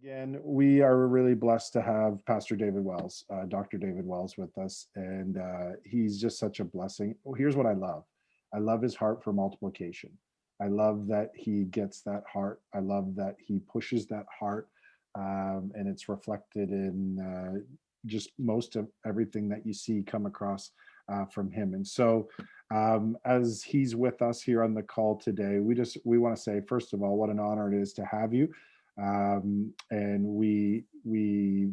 Again, we are really blessed to have Pastor David Wells, Dr. David Wells with us, and he's just such a blessing. Here's what I love. I love his heart for multiplication. I love that he gets that heart. I love that he pushes that heart, and it's reflected in just most of everything that you see come across from him. And so, as he's with us here on the call today, we want to say, first of all, what an honor it is to have you. And we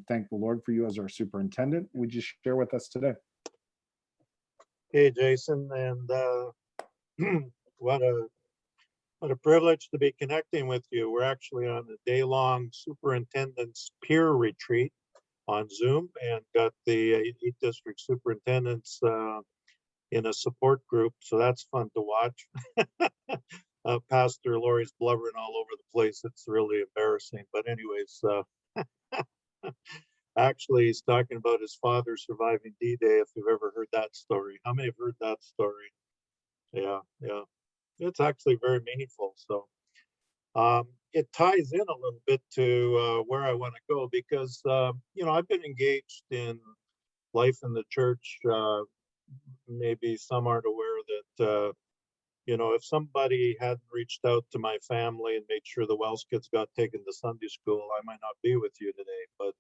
thank the Lord for you as our superintendent. Would you share with us today? Hey, Jason, and what a privilege to be connecting with you. We're actually on a day-long superintendent's peer retreat on Zoom, and got the 8th district superintendents in a support group, so that's fun to watch. Pastor Laurie's blubbering all over the place. It's really embarrassing. But anyways, actually, he's talking about his father surviving D-Day, if you've ever heard that story. How many have heard that story? Yeah. It's actually very meaningful. So it ties in a little bit to where I want to go, because, I've been engaged in life in the church. Maybe some aren't aware that, if somebody hadn't reached out to my family and made sure the Wells kids got taken to Sunday school, I might not be with you today. But,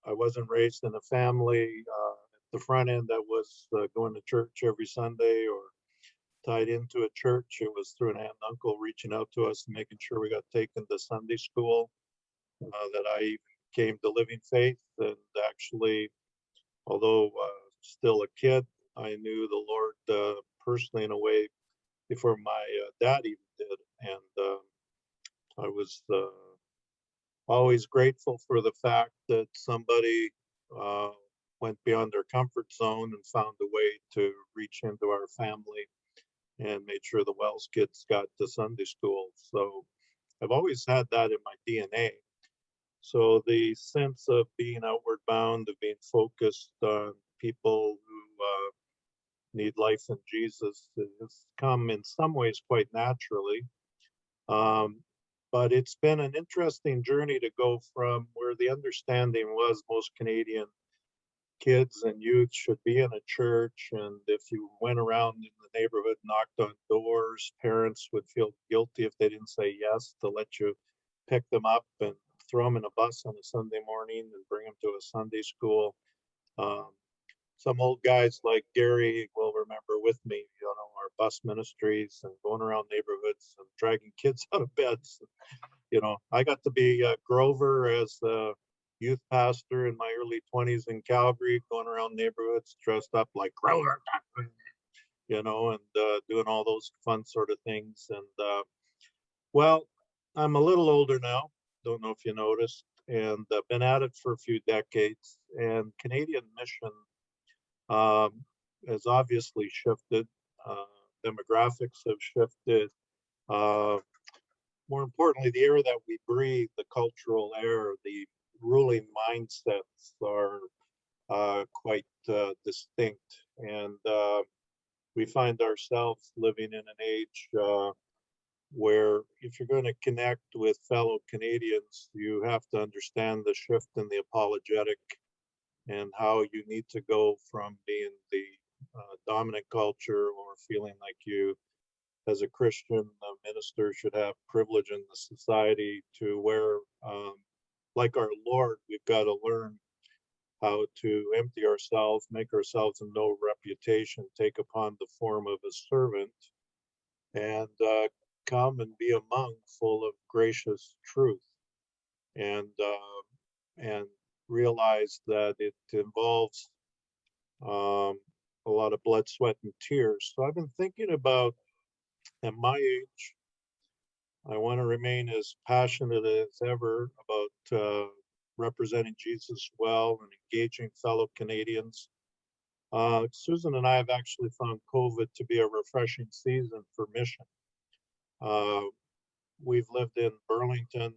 I wasn't raised in a family at the front end that was going to church every Sunday or tied into a church. It was through an aunt and uncle reaching out to us and making sure we got taken to Sunday school that I even came to living faith. And actually, although still a kid, I knew the Lord personally in a way before my dad even did. And I was always grateful for the fact that somebody went beyond their comfort zone and found a way to reach into our family and made sure the Wells kids got to Sunday school. So I've always had that in my DNA. So the sense of being outward bound, of being focused on people who need life in Jesus has come in some ways quite naturally. But it's been an interesting journey to go from where the understanding was most Canadian kids and youth should be in a church, and if you went around in the neighborhood, knocked on doors, parents would feel guilty if they didn't say yes to let you pick them up and throw them in a bus on a Sunday morning and bring them to a Sunday school. Some old guys like Gary will remember with me, our bus ministries and going around neighborhoods and dragging kids out of beds. I got to be Grover as a youth pastor in my early 20s in Calgary, going around neighborhoods dressed up like Grover, and doing all those fun sort of things. And well, I'm a little older now. Don't know if you noticed, and been at it for a few decades. And Canadian mission has obviously shifted. Demographics have shifted. More importantly, the air that we breathe, the cultural air, the ruling mindsets are quite distinct. And we find ourselves living in an age where if you're going to connect with fellow Canadians, you have to understand the shift in the apologetic and how you need to go from being the dominant culture or feeling like you, as a Christian minister, should have privilege in the society to where, like our Lord, we've got to learn how to empty ourselves, make ourselves of no reputation, take upon the form of a servant, and come and be a monk full of gracious truth, and realize that it involves a lot of blood, sweat, and tears. So I've been thinking about, at my age, I want to remain as passionate as ever about representing Jesus well and engaging fellow Canadians. Susan and I have actually found COVID to be a refreshing season for mission. We've lived in Burlington.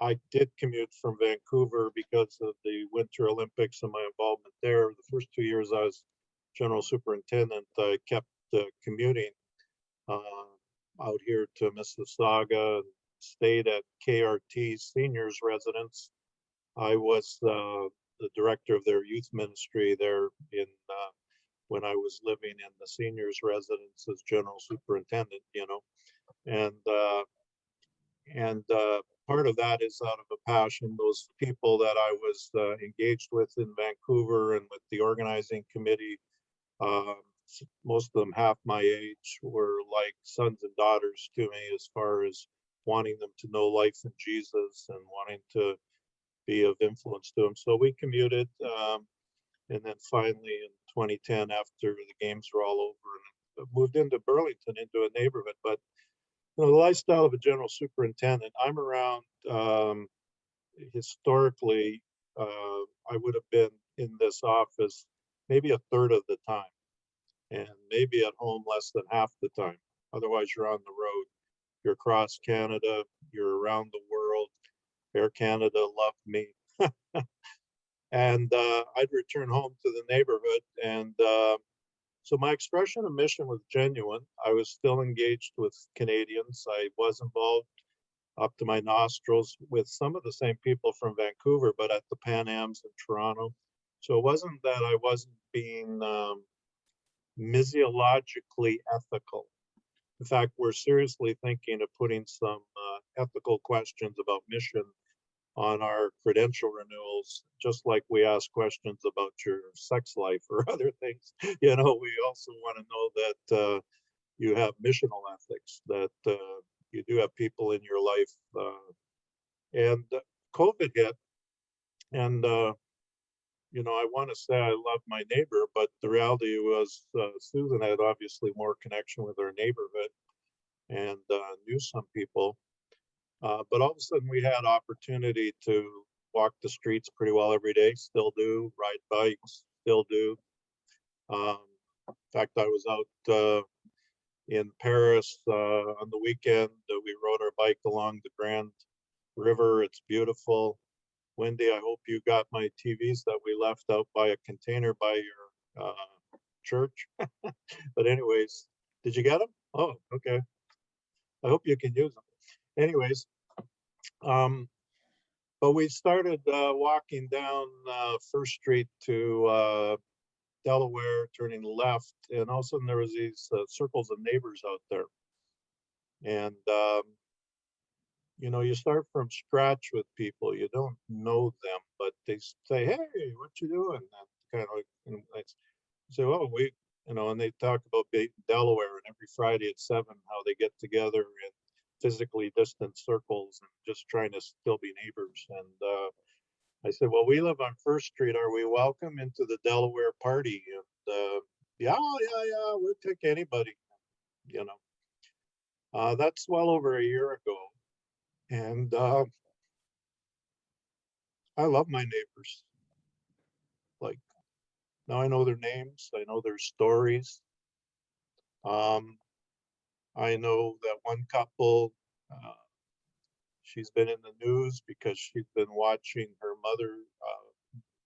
I did commute from Vancouver because of the Winter Olympics and my involvement there. The first 2 years I was general superintendent, I kept commuting out here to Mississauga, stayed at KRT seniors residence. I was the director of their youth ministry there in when I was living in the seniors residence as general superintendent, and part of that is out of a passion. Those people that I was engaged with in Vancouver and with the organizing committee, uh, most of them half my age, were like sons and daughters to me as far as wanting them to know life in Jesus and wanting to be of influence to them. So we commuted, and then finally in 2010, after the games were all over, and moved into Burlington, into a neighborhood. But the lifestyle of a general superintendent, I'm around, historically, I would have been in this office maybe a third of the time, and maybe at home less than half the time. Otherwise, you're on the road. You're across Canada. You're around the world. Air Canada loved me. And I'd return home to the neighborhood. And so my expression of mission was genuine. I was still engaged with Canadians. I was involved up to my nostrils with some of the same people from Vancouver, but at the Pan Ams in Toronto. So it wasn't that I wasn't being missiologically ethical. In fact, we're seriously thinking of putting some ethical questions about mission on our credential renewals, just like we ask questions about your sex life or other things. We also want to know that you have missional ethics, that you do have people in your life. And COVID hit, and I want to say I love my neighbor, but the reality was Susan had obviously more connection with her neighborhood and knew some people. But all of a sudden we had opportunity to walk the streets pretty well every day, still do, ride bikes, still do. In fact, I was out in Paris on the weekend. We rode our bike along the Grand River. It's beautiful. Wendy, I hope you got my TVs that we left out by a container by your church. But anyways, did you get them? Oh, okay. I hope you can use them. Anyways, but we started walking down First Street to Delaware, turning left, and all of a sudden there was these circles of neighbors out there. And you start from scratch with people. You don't know them, but they say, "Hey, what you doing?" And kind of like, I say, "Oh, we," and they talk about Delaware, and every Friday at 7, how they get together in physically distant circles and just trying to still be neighbors. And I said, "Well, we live on First Street. Are we welcome into the Delaware party?" And yeah, we'll take anybody. That's well over a year ago. And I love my neighbors. Like, now I know their names, I know their stories. I know that one couple, she's been in the news because she's been watching her mother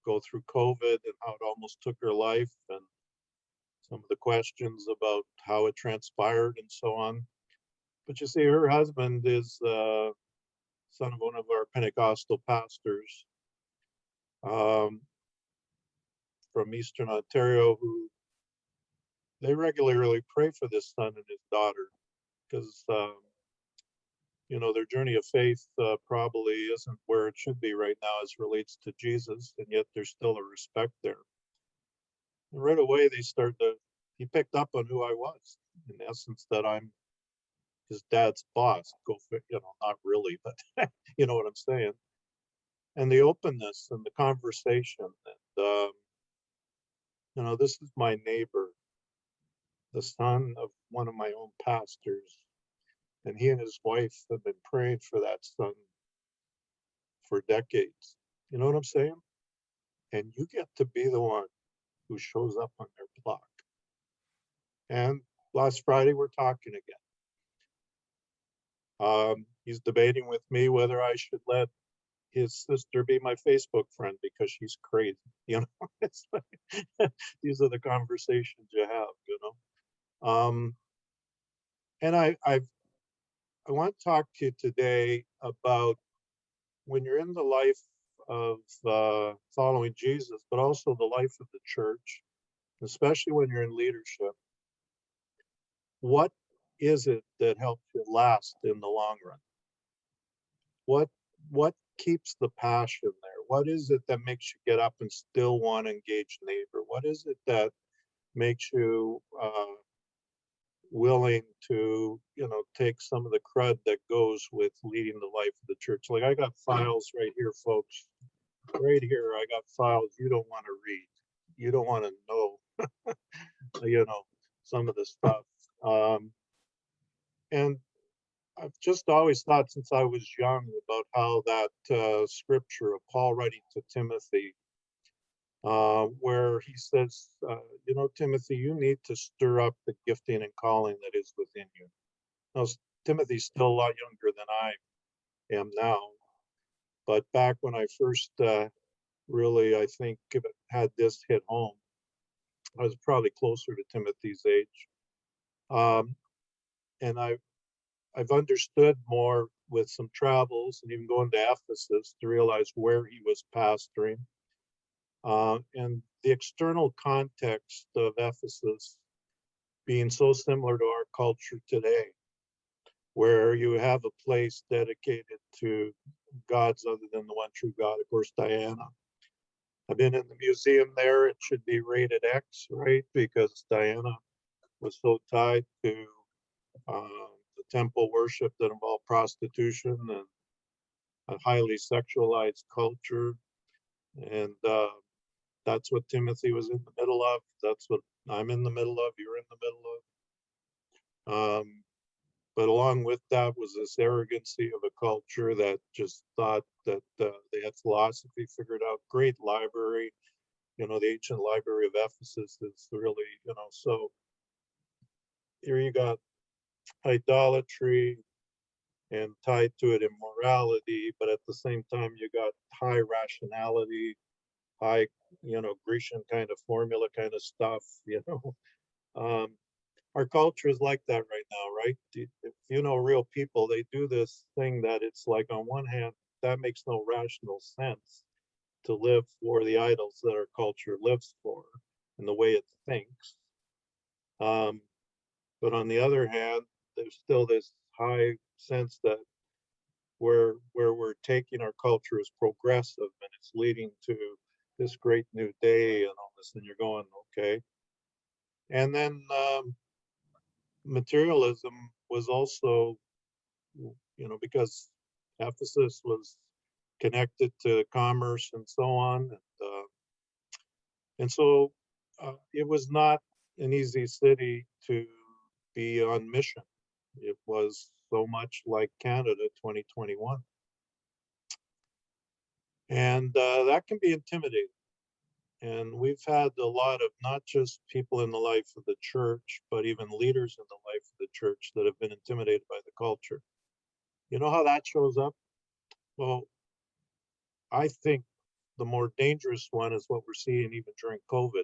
go through COVID and how it almost took her life, and some of the questions about how it transpired and so on. But you see, her husband is son of one of our Pentecostal pastors from Eastern Ontario, who they regularly pray for this son and his daughter, because their journey of faith probably isn't where it should be right now as relates to Jesus, and yet there's still a respect there. And right away he picked up on who I was, in essence, that I'm his dad's boss. Go for, not really, but you know what I'm saying. And the openness and the conversation, and this is my neighbor, the son of one of my own pastors, and he and his wife have been praying for that son for decades. You know what I'm saying? And you get to be the one who shows up on their block. And last Friday, we're talking again. He's debating with me whether I should let his sister be my Facebook friend because she's crazy. It's like, these are the conversations you have, And I've I want to talk to you today about when you're in the life of following Jesus, but also the life of the church, especially when you're in leadership. What is it that helps you last in the long run? What keeps the passion there? What is it that makes you get up and still want to engage neighbor? What is it that makes you willing to, take some of the crud that goes with leading the life of the church? Like, I got files right here, folks. Right here, I got files you don't want to read. You don't want to know, some of the stuff. And I've just always thought since I was young about how that scripture of Paul writing to Timothy, where he says, Timothy, you need to stir up the gifting and calling that is within you. Now, Timothy's still a lot younger than I am now, but back when I first really, I think, had this hit home, I was probably closer to Timothy's age. And I've understood more with some travels and even going to Ephesus to realize where he was pastoring. And the external context of Ephesus being so similar to our culture today, where you have a place dedicated to gods other than the one true God, of course, Diana. I've been in the museum there. It should be rated X, right? Because Diana was so tied to the temple worship that involved prostitution and a highly sexualized culture. And that's what Timothy was in the middle of. That's what I'm in the middle of. You're in the middle of. But along with that was this arrogancy of a culture that just thought that they had philosophy figured out. Great library, the ancient library of Ephesus is really, so here you got idolatry and tied to it immorality, but at the same time you got high rationality, high, Grecian kind of formula kind of stuff. Our culture is like that right now, right? If real people, they do this thing that it's like, on one hand, that makes no rational sense to live for the idols that our culture lives for and the way it thinks. But on the other hand, there's still this high sense that where we're taking our culture as progressive and it's leading to this great new day and all this, and you're going, okay. And then materialism was also, because Ephesus was connected to commerce and so on. And so it was not an easy city to be on mission. It was so much like Canada 2021. And that can be intimidating. And we've had a lot of not just people in the life of the church, but even leaders in the life of the church that have been intimidated by the culture. You know how that shows up? Well, I think the more dangerous one is what we're seeing even during COVID,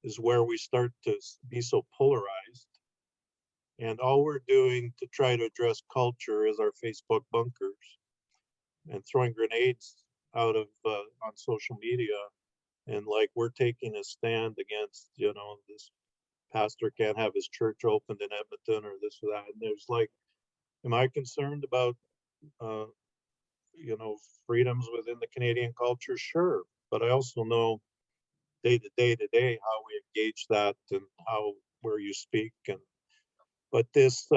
is where we start to be so polarized. And all we're doing to try to address culture is our Facebook bunkers and throwing grenades out of on social media. And like, we're taking a stand against, this pastor can't have his church opened in Edmonton or this or that. And there's like, am I concerned about, freedoms within the Canadian culture? Sure. But I also know day to day how we engage that and where you speak. But this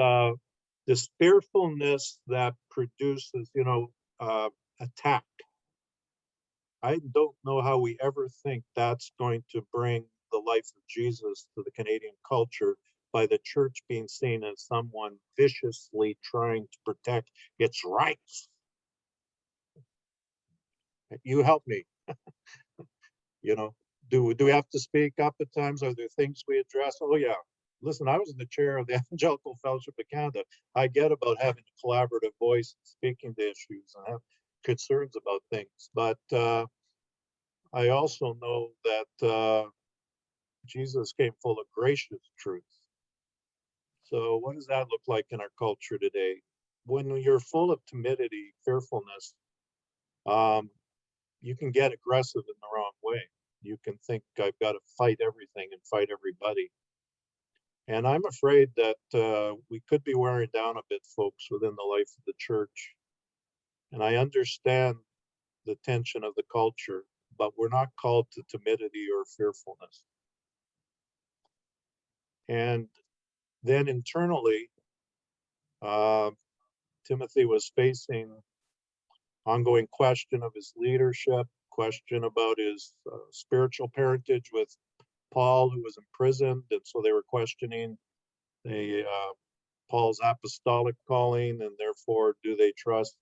fearfulness that produces, attack. I don't know how we ever think that's going to bring the life of Jesus to the Canadian culture by the church being seen as someone viciously trying to protect its rights. You help me. Do we have to speak up at times? Are there things we address? Oh yeah. Listen, I was in the chair of the Evangelical Fellowship of Canada. I get about having a collaborative voice, speaking to issues, and have concerns about things. But I also know that Jesus came full of gracious truth. So what does that look like in our culture today? When you're full of timidity, fearfulness, you can get aggressive in the wrong way. You can think I've got to fight everything and fight everybody. And I'm afraid that we could be wearing down a bit, folks, within the life of the church. And I understand the tension of the culture, but we're not called to timidity or fearfulness. And then internally, Timothy was facing ongoing question of his leadership, question about his spiritual parentage with Paul, who was imprisoned, and so they were questioning Paul's apostolic calling, and therefore, do they trust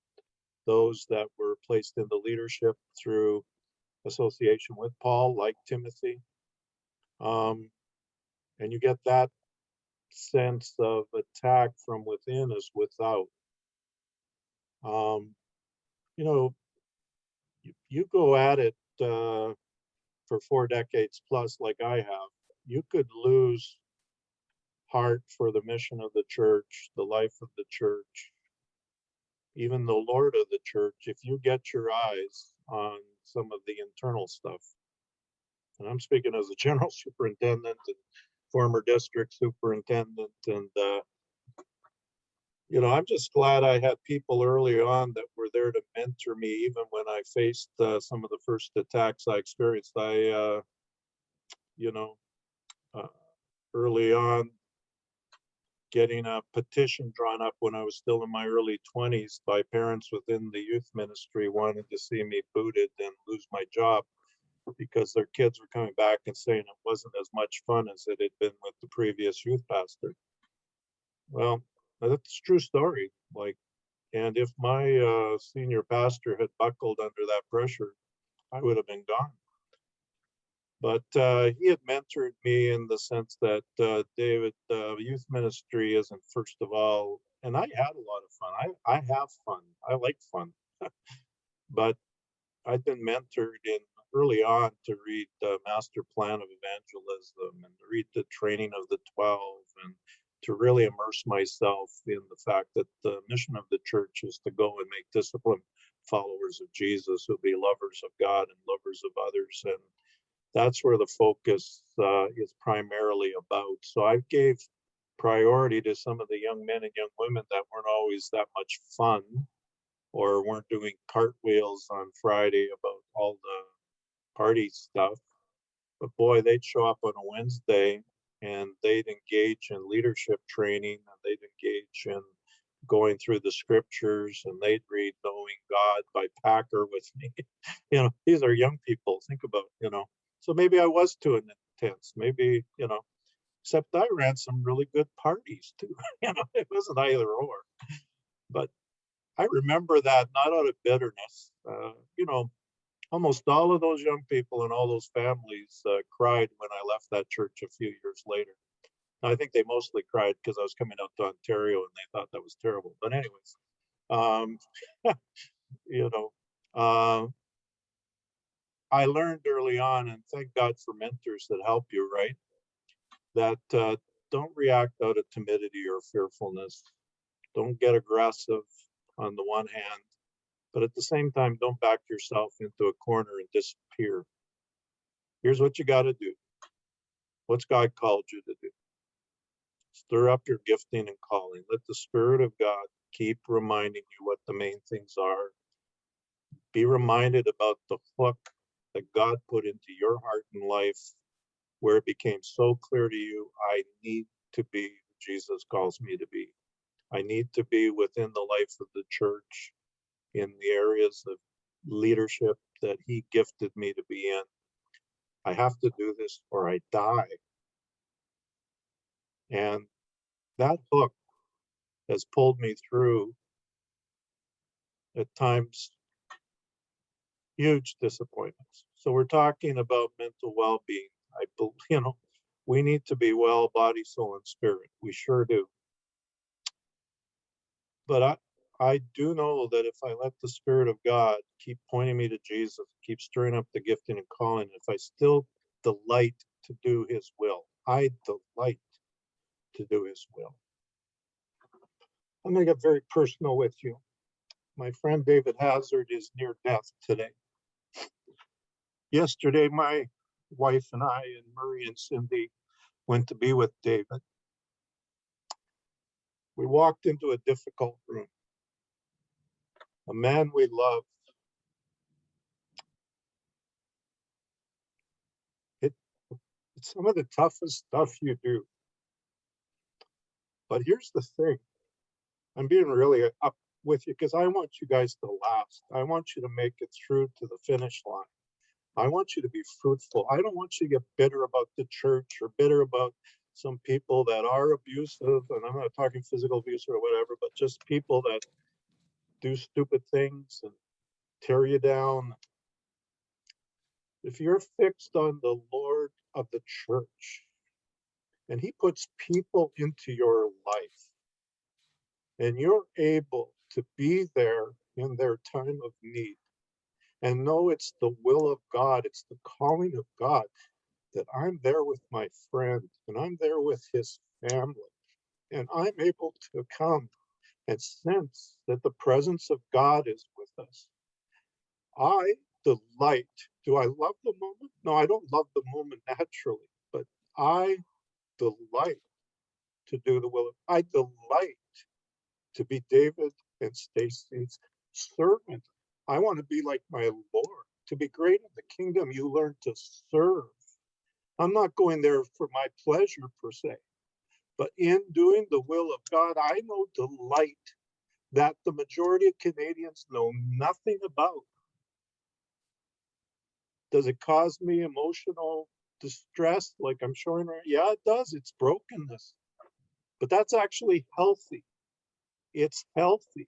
those that were placed into leadership through association with Paul, like Timothy? And you get that sense of attack from within as without. You know, you go at it for 4 decades plus, like I have, you could lose heart for the mission of the church, the life of the church, even the Lord of the church, if you get your eyes on some of the internal stuff. And I'm speaking as a general superintendent and former district superintendent. And, you know, I'm just glad I had people early on that were there to mentor me, even when I faced some of the first attacks I experienced. You know, early on, getting a petition drawn up when I was still in my early 20s by parents within the youth ministry wanting to see me booted and lose my job because their kids were coming back and saying it wasn't as much fun as it had been with the previous youth pastor. Well, that's a true story. Like, and if my senior pastor had buckled under that pressure, I would have been gone. But he had mentored me in the sense that, David, youth ministry isn't first of all, and I had a lot of fun. I have fun. I like fun. But I'd been mentored in early on to read the Master Plan of Evangelism and to read the Training of the 12 and to really immerse myself in the fact that the mission of the church is to go and make disciplined followers of Jesus who be lovers of God and lovers of others. And that's where the focus is primarily about. So I gave priority to some of the young men and young women that weren't always that much fun or weren't doing cartwheels on Friday about all the party stuff. But boy, they'd show up on a Wednesday and they'd engage in leadership training and they'd engage in going through the scriptures and they'd read Knowing God by Packer with me. You know, these are young people. Think about, you know, so maybe I was too intense. Maybe, you know, except I ran some really good parties too. You know, it wasn't either or. But I remember that not out of bitterness. You know, almost all of those young people and all those families cried when I left that church a few years later. I think they mostly cried because I was coming out to Ontario and they thought that was terrible. But anyways, you know, I learned early on, and thank God for mentors that help you, right? That don't react out of timidity or fearfulness. Don't get aggressive on the one hand, but at the same time, don't back yourself into a corner and disappear. Here's what you got to do. What's God called you to do? Stir up your gifting and calling. Let the Spirit of God keep reminding you what the main things are. Be reminded about the hook that God put into your heart and life, where it became so clear to you, I need to be who Jesus calls me to be. I need to be within the life of the church in the areas of leadership that He gifted me to be in. I have to do this or I die. And that hook has pulled me through, at times, huge disappointments. So we're talking about mental well-being. You know, we need to be well, body, soul, and spirit. We sure do. But I do know that if I let the Spirit of God keep pointing me to Jesus, keep stirring up the gifting and calling, if I still delight to do His will, I delight to do His will. I'm going to get very personal with you. My friend David Hazard is near death today. Yesterday, my wife and I and Murray and Cindy went to be with David. We walked into a difficult room. A man we loved. It's some of the toughest stuff you do. But here's the thing. I'm being really up with you because I want you guys to last. I want you to make it through to the finish line. I want you to be fruitful. I don't want you to get bitter about the church or bitter about some people that are abusive. And I'm not talking physical abuse or whatever, but just people that do stupid things and tear you down. If you're fixed on the Lord of the church and he puts people into your life and you're able to be there in their time of need and know it's the will of God, it's the calling of God, that I'm there with my friend and I'm there with his family and I'm able to come and sense that the presence of God is with us. I delight. Do I love the moment? No, I don't love the moment naturally, but I delight to do the will of, I delight to be David and Stacy's servant. I want to be like my Lord. To be great in the kingdom, you learn to serve. I'm not going there for my pleasure per se, but in doing the will of God, I know delight that the majority of Canadians know nothing about. Does it cause me emotional distress like I'm showing right? Yeah, it does. It's brokenness. But that's actually healthy. It's healthy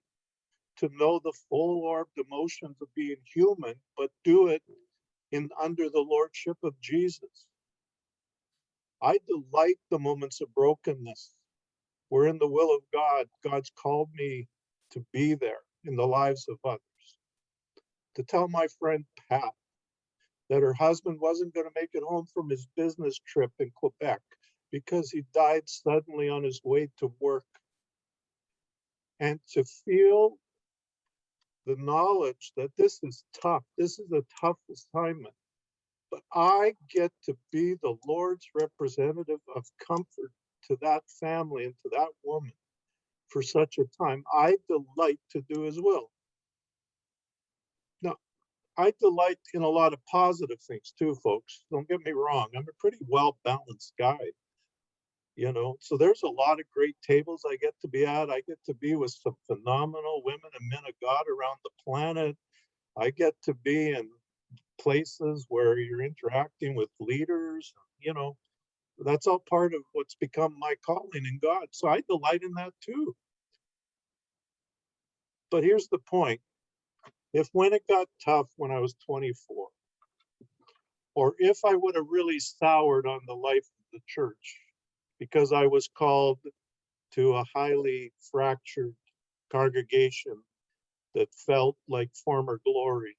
to know the full orbed emotions of being human, but do it in under the lordship of Jesus. I delight the moments of brokenness. We're in the will of God. God's called me to be there in the lives of others. To tell my friend Pat that her husband wasn't going to make it home from his business trip in Quebec because he died suddenly on his way to work. And to feel the knowledge that this is tough, this is a tough assignment, but I get to be the Lord's representative of comfort to that family and to that woman for such a time. I delight to do his will. Now, I delight in a lot of positive things too, folks. Don't get me wrong. I'm a pretty well-balanced guy, you know. So there's a lot of great tables I get to be at. I get to be with some phenomenal women and men of God around the planet. I get to be in places where you're interacting with leaders, you know. That's all part of what's become my calling in God. So I delight in that too. But here's the point. If when it got tough when I was 24, or if I would have really soured on the life of the church because I was called to a highly fractured congregation that felt like former glory,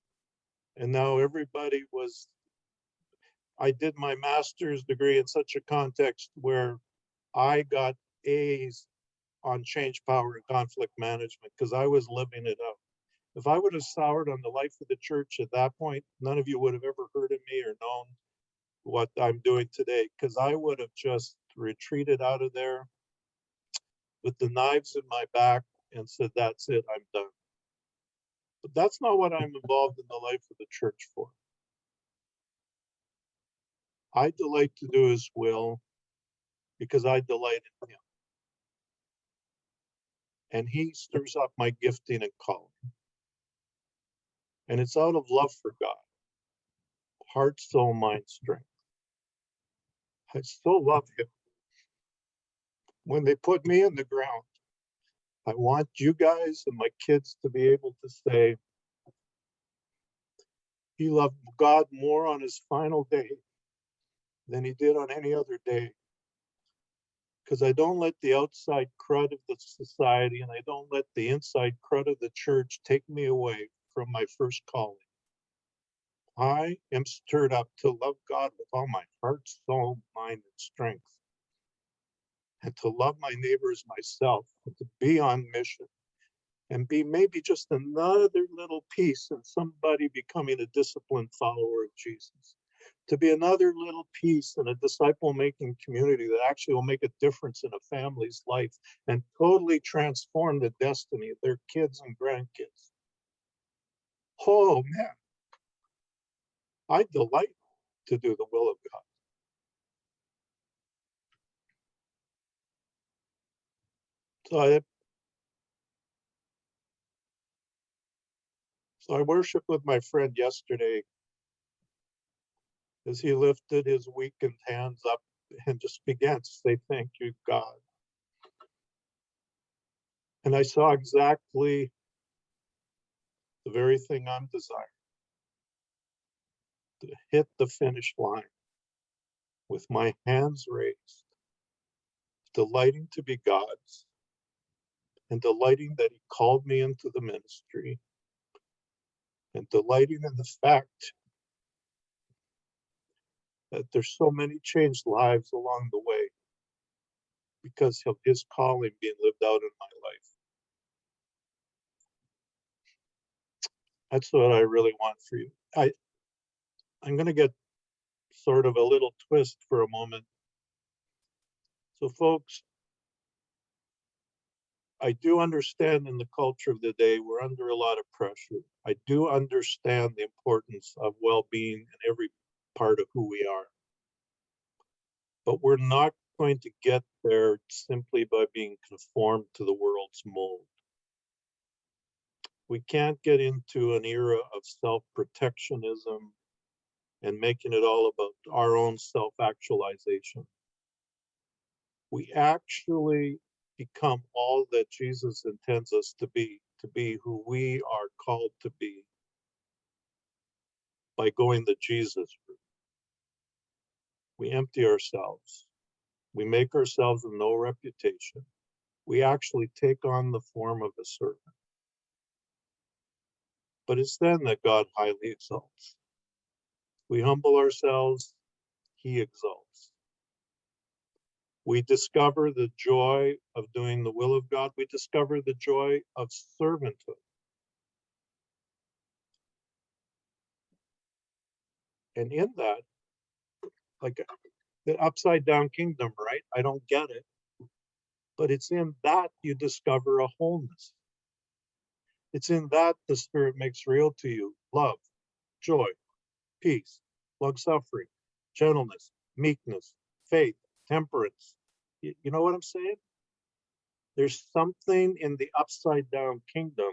and now everybody was, I did my master's degree in such a context where I got A's on change, power, and conflict management because I was living it up. If I would have soured on the life of the church at that point, none of you would have ever heard of me or known what I'm doing today, because I would have just retreated out of there with the knives in my back and said, that's it, I'm done. But that's not what I'm involved in the life of the church for. I delight to do his will because I delight in him. And he stirs up my gifting and calling. And it's out of love for God. Heart, soul, mind, strength. I so love him. When they put me in the ground, I want you guys and my kids to be able to say, he loved God more on his final day than he did on any other day. Because I don't let the outside crud of the society and I don't let the inside crud of the church take me away from my first calling. I am stirred up to love God with all my heart, soul, mind, and strength. and to love my neighbor as myself, and to be on mission, and be maybe just another little piece in somebody becoming a disciplined follower of Jesus. To be another little piece in a disciple-making community that actually will make a difference in a family's life and totally transform the destiny of their kids and grandkids. Oh man, I delight to do the will of God. So I worshiped with my friend yesterday as he lifted his weakened hands up and just began to say, thank you, God. And I saw exactly the very thing I'm desiring, to hit the finish line with my hands raised, delighting to be God's, and delighting that he called me into the ministry, and delighting in the fact that there's so many changed lives along the way because of his calling being lived out in my life. That's what I really want for you. I'm going to get sort of a little twist for a moment. So folks, I do understand in the culture of the day, we're under a lot of pressure. I do understand the importance of well-being in every part of who we are. But we're not going to get there simply by being conformed to the world's mold. We can't get into an era of self-protectionism and making it all about our own self-actualization. We actually become all that Jesus intends us to be who we are called to be by going the Jesus route. We empty ourselves. We make ourselves of no reputation. We actually take on the form of a servant. But it's then that God highly exalts. We humble ourselves, he exalts. We discover the joy of doing the will of God. We discover the joy of servanthood. And in that, like the upside down kingdom, right? I don't get it. But it's in that you discover a wholeness. It's in that the Spirit makes real to you love, joy, peace, long-suffering, gentleness, meekness, faith, temperance. You know what I'm saying? There's something in the upside down kingdom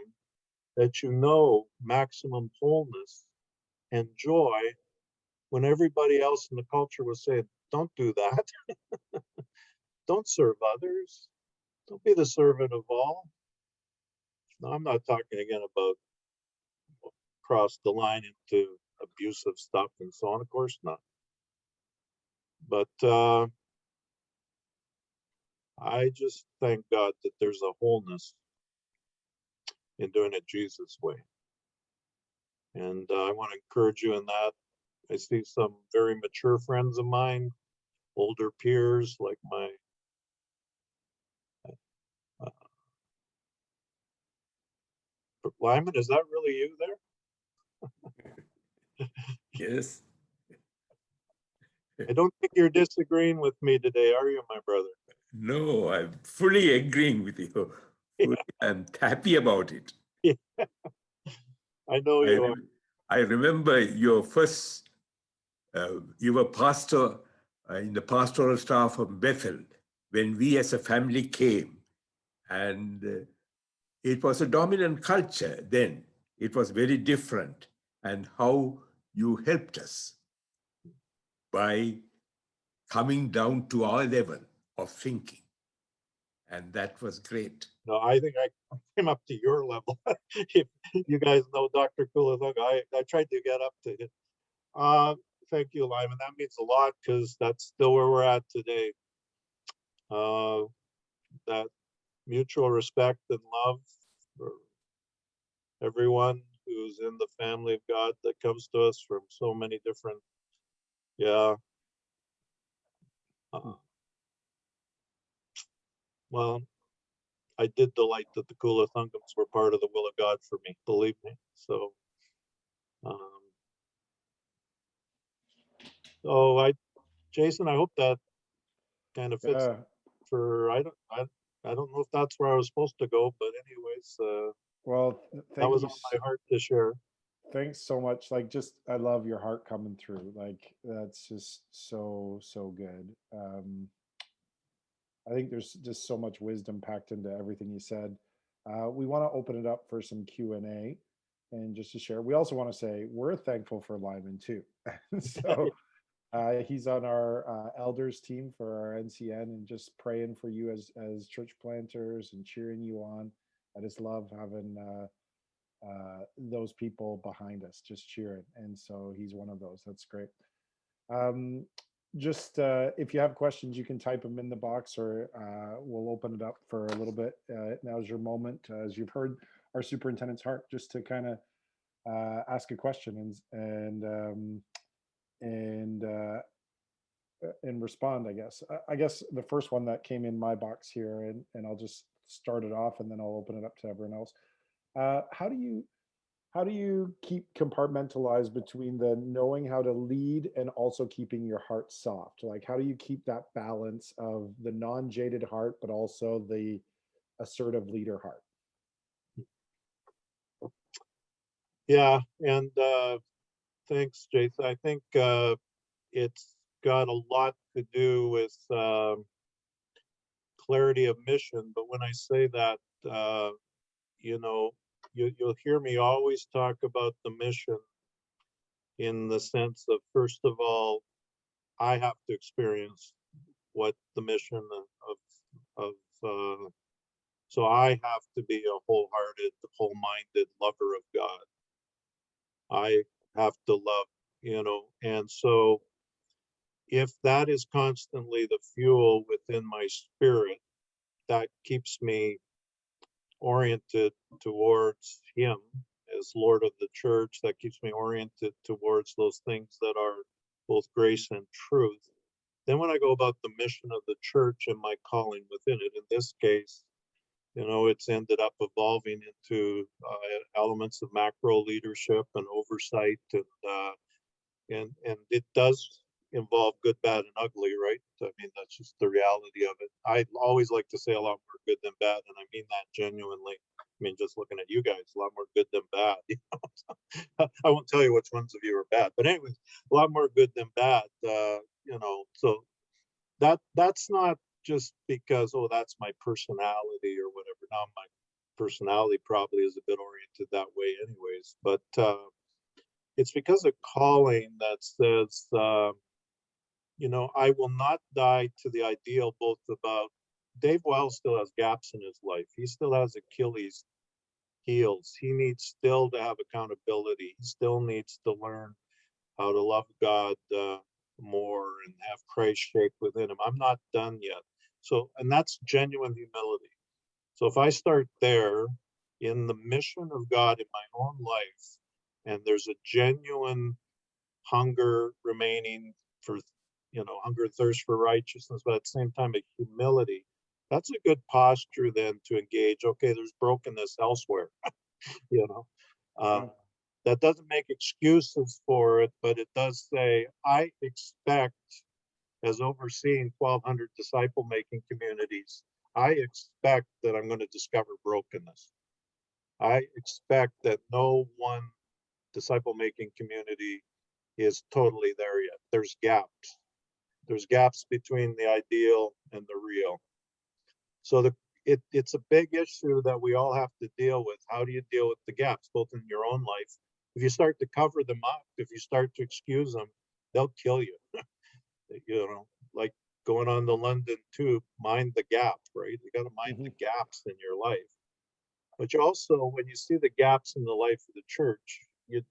that you know maximum wholeness and joy when everybody else in the culture was saying, don't do that. Don't serve others. Don't be the servant of all. No, I'm not talking again about cross the line into abusive stuff and so on. Of course not. But I just thank God that there's a wholeness in doing it Jesus' way. And I want to encourage you in that. I see some very mature friends of mine, older peers like my Lyman, is that really you there? Yes. I don't think you're disagreeing with me today, are you, my brother? No, I'm fully agreeing with you. I'm happy about it. Yeah. I know you are. I remember your first, you were pastor in the pastoral staff of Bethel when we as a family came. And it was a dominant culture then. It was very different. And how you helped us by coming down to our level of thinking. And that was great. No, I think I came up to your level. If you guys know Dr. Kuliluk, I tried to get up to it. Thank you, Lyman. That means a lot because that's still where we're at today. That mutual respect and love for everyone who's in the family of God that comes to us from so many different, yeah. well, I did delight that the Kula Thungams were part of the will of God for me, believe me. So, Jason, I hope that kind of fits Yeah. for, I don't know if that's where I was supposed to go, but anyways, Well, that thank was you. on my heart to share. Thanks so much. Like, just, I love your heart coming through. Like, that's just so, so good. I think there's just so much wisdom packed into everything you said. We want to open it up for some Q&A and just to share. We also want to say we're thankful for Lyman too. So he's on our elders team for our NCN and just praying for you as church planters and cheering you on. I just love having those people behind us just cheering. And so he's one of those. That's great. Just if you have questions, you can type them in the box, or we'll open it up for a little bit. Now's your moment, as you've heard our superintendent's heart, just to kind of ask a question and respond. I guess the first one that came in my box here, and I'll just start it off, and then I'll open it up to everyone else. How do you keep compartmentalized between the knowing how to lead and also keeping your heart soft? Like, how do you keep that balance of the non-jaded heart, but also the assertive leader heart? Yeah, and thanks, Jason. I think it's got a lot to do with clarity of mission. But when I say that, you know, you'll hear me always talk about the mission in the sense of, first of all, I have to experience what the mission of so I have to be a wholehearted, whole-minded lover of God. I have to love, and so if that is constantly the fuel within my spirit, that keeps me oriented towards Him as Lord of the church, that keeps me oriented towards those things that are both grace and truth. Then when I go about the mission of the church and my calling within it, in this case, it's ended up evolving into elements of macro leadership and oversight, and it does involve good, bad, and ugly, right? I mean, that's just the reality of it. I always like to say a lot more good than bad, and I mean that genuinely. I mean, just looking at you guys, a lot more good than bad. I won't tell you which ones of you are bad, but anyways, a lot more good than bad. So that's not just because, oh, that's my personality or whatever. Now my personality probably is a bit oriented that way anyways, but it's because of calling that says, I will not die to the ideal, both about Dave Wells still has gaps in his life. He still has Achilles heels. He needs still to have accountability. He still needs to learn how to love God more and have Christ shape within him. I'm not done yet. So, and that's genuine humility. So if I start there in the mission of God in my own life, and there's a genuine hunger remaining for, hunger and thirst for righteousness, but at the same time, a humility, that's a good posture then to engage. Okay, there's brokenness elsewhere, you know. That doesn't make excuses for it, but it does say, I expect, as overseeing 1,200 disciple-making communities, I expect that I'm going to discover brokenness. I expect that no one disciple-making community is totally there yet. There's gaps. There's gaps between the ideal and the real. So it's a big issue that we all have to deal with. How do you deal with the gaps, both in your own life? If you start to cover them up, if you start to excuse them, they'll kill you. Like going on the London Tube, mind the gap, right? You got to mind the gaps in your life. But you also, when you see the gaps in the life of the church, you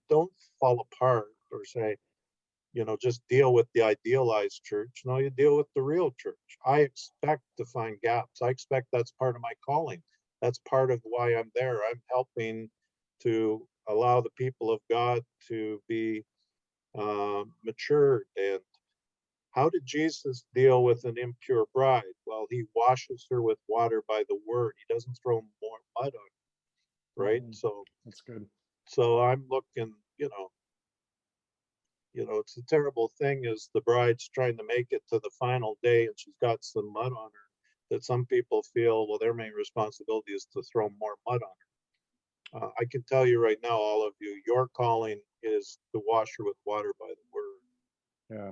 don't fall apart or say, just deal with the idealized church. No, you deal with the real church. I expect to find gaps. I expect that's part of my calling. That's part of why I'm there. I'm helping to allow the people of God to be matured and How did Jesus deal with an impure bride? Well, he washes her with water by the word. He doesn't throw more mud on her, right? That's good. So I'm looking, it's a terrible thing is the bride's trying to make it to the final day and she's got some mud on her, that some people feel, well, their main responsibility is to throw more mud on her. I can tell you right now, all of you, your calling is to wash her with water by the word. Yeah.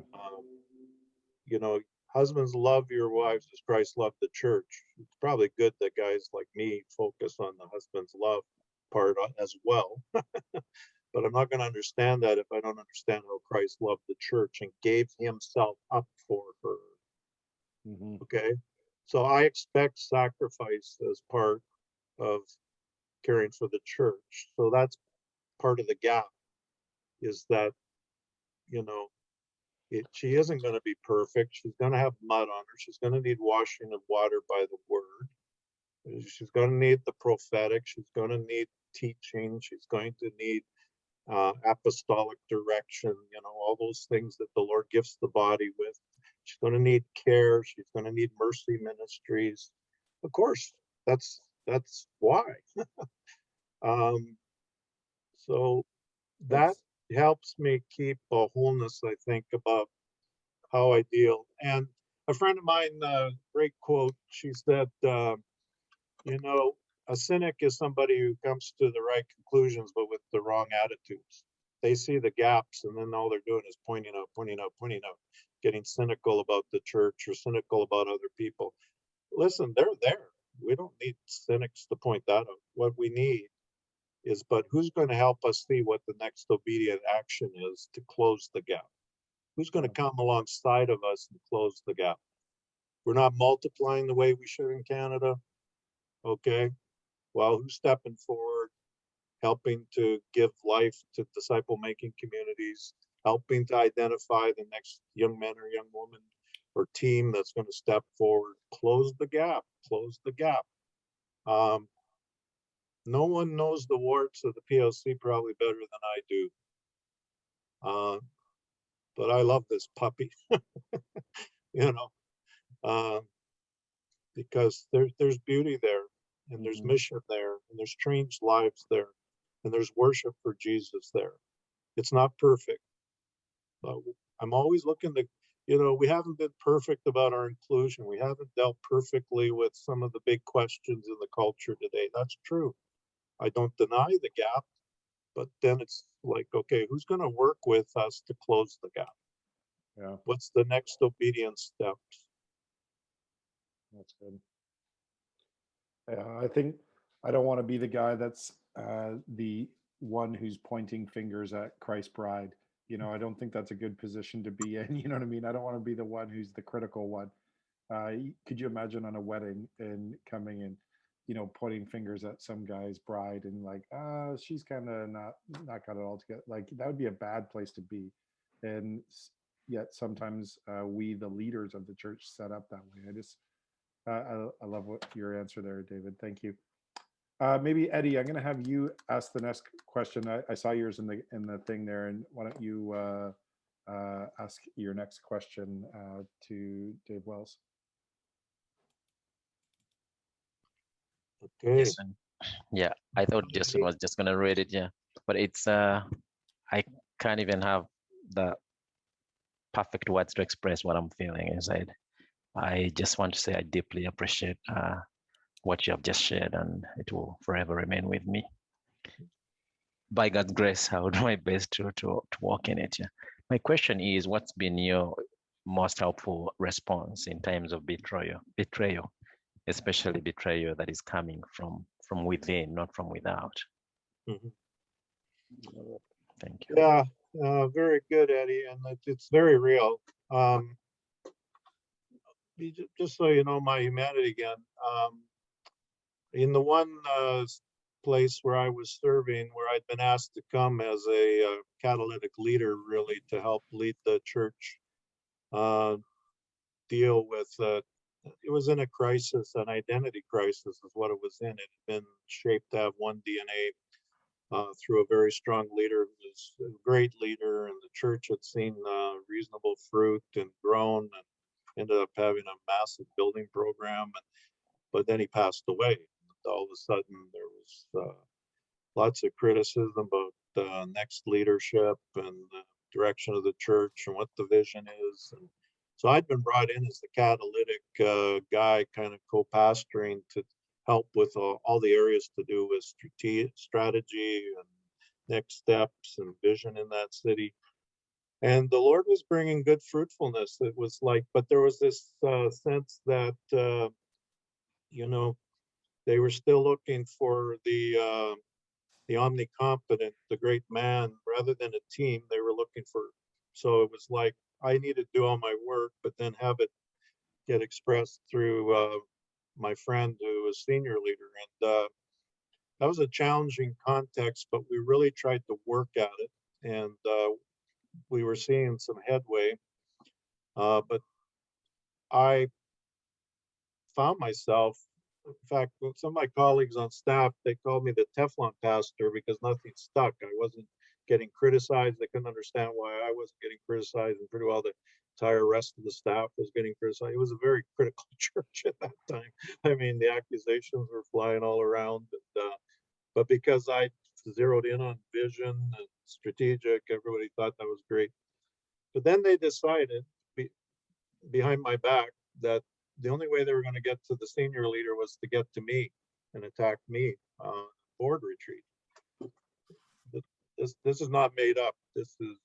Husbands, love your wives as Christ loved the church. It's probably good that guys like me focus on the husband's love part as well. But I'm not going to understand that if I don't understand how Christ loved the church and gave himself up for her. Mm-hmm. Okay. So I expect sacrifice as part of caring for the church. So that's part of the gap, is that, she isn't going to be perfect. She's going to have mud on her. She's going to need washing of water by the word. She's going to need the prophetic. She's going to need teaching. She's going to need apostolic direction, all those things that the Lord gifts the body with. She's going to need care. She's going to need mercy ministries. Of course, that's why. So that helps me keep a wholeness, I think, about how I deal. And a friend of mine, great quote, she said, a cynic is somebody who comes to the right conclusions, but with the wrong attitudes. They see the gaps and then all they're doing is pointing out, getting cynical about the church or cynical about other people. Listen, they're there. We don't need cynics to point that out. What we need is, but who's going to help us see what the next obedient action is to close the gap? Who's going to come alongside of us and close the gap? We're not multiplying the way we should in Canada. Okay. Well, who's stepping forward, helping to give life to disciple-making communities, helping to identify the next young man or young woman or team that's going to step forward, close the gap. No one knows the warts of the PAOC probably better than I do. But I love this puppy, because there's beauty there, and there's mission there, and there's changed lives there, and there's worship for Jesus there. It's not perfect, but I'm always looking to, we haven't been perfect about our inclusion. We haven't dealt perfectly with some of the big questions in the culture today. That's true. I don't deny the gap, but then it's like, okay, who's going to work with us to close the gap? Yeah. What's the next obedience steps? That's good. I think I don't want to be the guy that's the one who's pointing fingers at Christ's bride. I don't think that's a good position to be in. You know what I mean? I don't want to be the one who's the critical one. Could you imagine on a wedding and coming and, pointing fingers at some guy's bride and like, she's kind of not got it all together. Like that would be a bad place to be. And yet sometimes we, the leaders of the church, set up that way. I love what your answer there, David. Thank you. Maybe Eddie, I'm going to have you ask the next question. I saw yours in the thing there, and why don't you ask your next question to Dave Wells? Okay. Yes, yeah, I thought Justin was just going to read it, yeah, but it's I can't even have the perfect words to express what I'm feeling inside. I just want to say I deeply appreciate what you have just shared, and it will forever remain with me. By God's grace, I will do my best to walk in it. Yeah. My question is, what's been your most helpful response in times of betrayal, especially betrayal that is coming from within, not from without? Mhm. Thank you. Yeah, very good, Eddie, and it's very real. Just so you know my humanity again, in the one place where I was serving, where I'd been asked to come as a catalytic leader, really to help lead the church deal with, it was in a crisis, an identity crisis is what it was in. It had been shaped to have one DNA through a very strong leader who was a great leader, and the church had seen reasonable fruit and grown and ended up having a massive building program. But then he passed away. All of a sudden, there was lots of criticism about next leadership and the direction of the church and what the vision is. And so I'd been brought in as the catalytic guy, kind of co-pastoring to help with all the areas to do with strategy and next steps and vision in that city. And the Lord was bringing good fruitfulness. It was like, but there was this sense that, you know, they were still looking for the omnicompetent, the great man, rather than a team. They were looking for, so it was like, I needed to do all my work, but then have it get expressed through my friend who was senior leader. And that was a challenging context, but we really tried to work at it. And we were seeing some headway. But I found myself, in fact, some of my colleagues on staff, they called me the Teflon pastor because nothing stuck. I wasn't getting criticized. They couldn't understand why I wasn't getting criticized, and pretty well the entire rest of the staff was getting criticized. It was a very critical church at that time. I mean, the accusations were flying all around. And, but because I zeroed in on vision and strategic, everybody thought that was great. But then they decided behind my back that the only way they were going to get to the senior leader was to get to me and attack me on board retreat. This is not made up. This is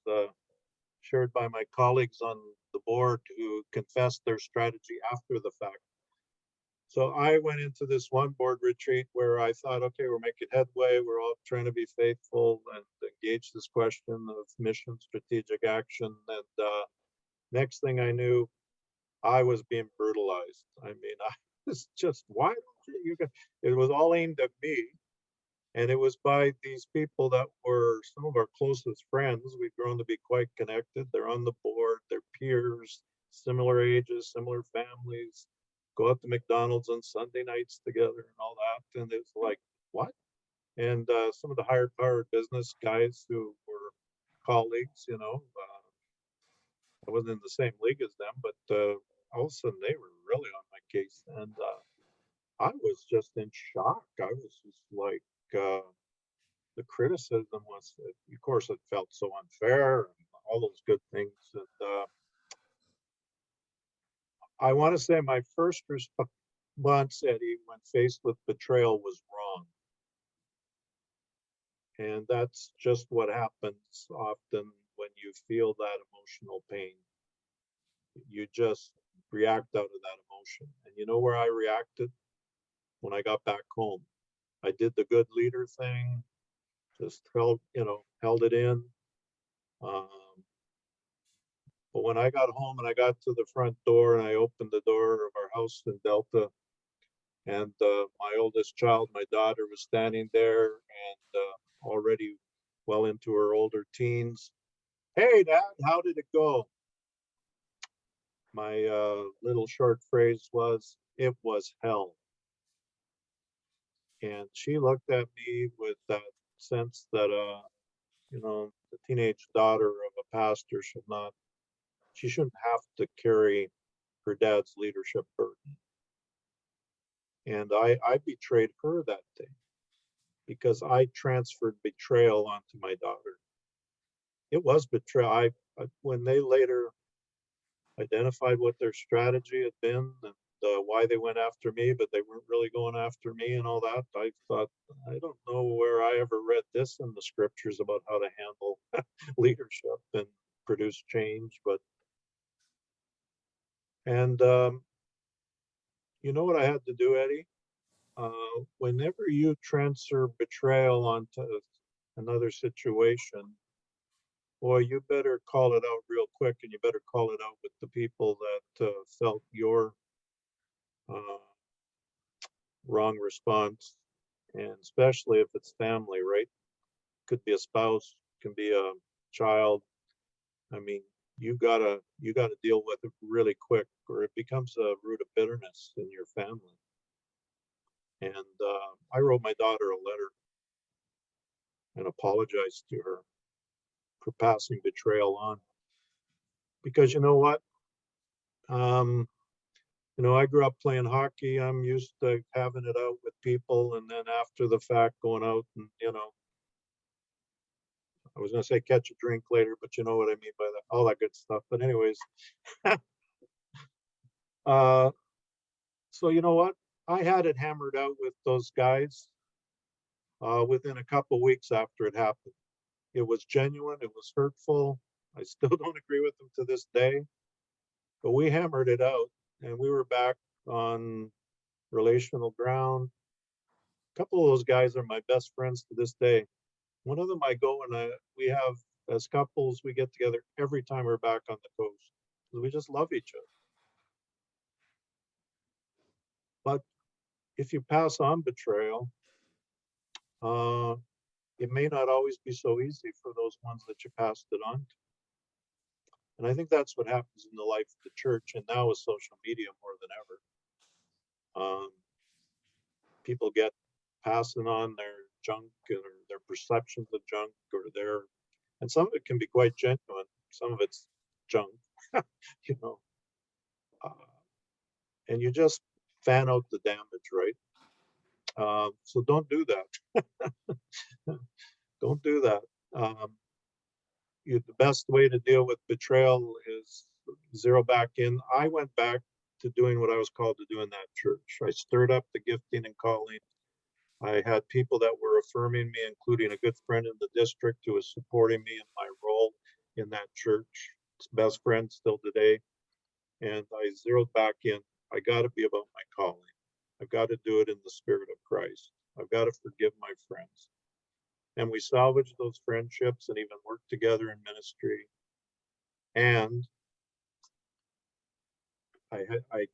shared by my colleagues on the board who confessed their strategy after the fact. So I went into this one board retreat where I thought, okay, we're making headway. We're all trying to be faithful and engage this question of mission, strategic action. And next thing I knew, I was being brutalized. I mean, I was just, why don't you get, it was all aimed at me. And it was by these people that were some of our closest friends. We've grown to be quite connected. They're on the board, they're peers, similar ages, similar families, go out to McDonald's on Sunday nights together and all that. And it's like, what? And some of the higher powered business guys who were colleagues, you know, I wasn't in the same league as them, but all of a sudden they were really on my case. And I was just in shock. I was just like, the criticism was, of course, it felt so unfair and all those good things. And I want to say my first response, Eddie, when faced with betrayal was wrong. And that's just what happens often when you feel that emotional pain. You just react out of that emotion. And you know where I reacted? When I got back home. I did the good leader thing, just held it in. But when I got home and I got to the front door and I opened the door of our house in Delta, and my oldest child, my daughter, was standing there and already well into her older teens. Hey, Dad, how did it go? My little short phrase was, it was hell. And she looked at me with that sense that, you know, the teenage daughter of a pastor she shouldn't have to carry her dad's leadership burden. And I betrayed her that day because I transferred betrayal onto my daughter. It was betrayal. When they later identified what their strategy had been and why they went after me, but they weren't really going after me and all that, I thought, I don't know where I ever read this in the scriptures about how to handle leadership and produce change. And you know what I had to do, Eddie? Whenever you transfer betrayal onto another situation, boy, you better call it out real quick, and you better call it out with the people that felt your wrong response, and especially if it's family, right? Could be a spouse, can be a child. I mean, you gotta deal with it really quick, or it becomes a root of bitterness in your family. And I wrote my daughter a letter and apologize to her for passing betrayal on. Because you know what? I grew up playing hockey. I'm used to having it out with people, and then after the fact, going out and, I was going to say catch a drink later, but you know what I mean by that, all that good stuff. But anyways, so you know what? I had it hammered out with those guys within a couple weeks after it happened. It was genuine. It was hurtful. I still don't agree with them to this day, but we hammered it out, and we were back on relational ground. A couple of those guys are my best friends to this day. One of them I go and we have, as couples, we get together every time we're back on the coast because we just love each other. But if you pass on betrayal, it may not always be so easy for those ones that you passed it on to. And I think that's what happens in the life of the church, and now with social media more than ever. People get passing on their junk or their perceptions of junk and some of it can be quite genuine. Some of it's junk, and you just fan out the damage, right? So don't do that. Don't do that. The best way to deal with betrayal is zero back in. I went back to doing what I was called to do in that church. I stirred up the gifting and calling. I had people that were affirming me, including a good friend in the district who was supporting me in my role in that church. It's best friend still today. And I zeroed back in. I got to be about my calling. I've got to do it in the spirit of Christ. I've got to forgive my friends. And we salvaged those friendships and even worked together in ministry. And I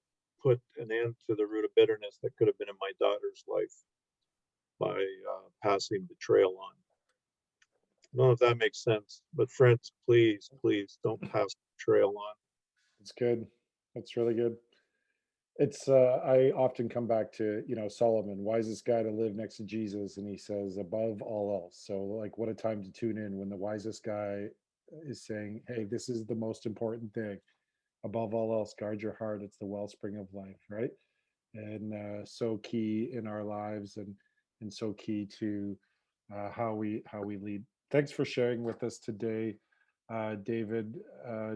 put an end to the root of bitterness that could have been in my daughter's life by passing betrayal on. I don't know if that makes sense, but friends, please, please don't pass betrayal on. It's good. That's really good. It's I often come back to, Solomon, wisest guy to live next to Jesus, and he says above all else. So like, what a time to tune in when the wisest guy is saying, hey, this is the most important thing. Above all else, guard your heart. It's the wellspring of life, right? And so key in our lives, and so key to how we lead. Thanks for sharing with us today, David.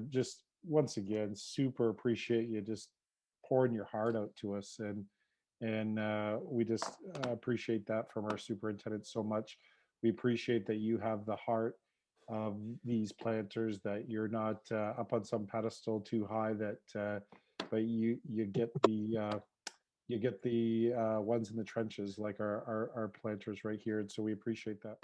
Just once again, super appreciate you just pouring your heart out to us, and we just appreciate that from our superintendent so much. We appreciate that you have the heart of these planters, that you're not up on some pedestal too high, that but you get the ones in the trenches, like our planters right here, and so we appreciate that.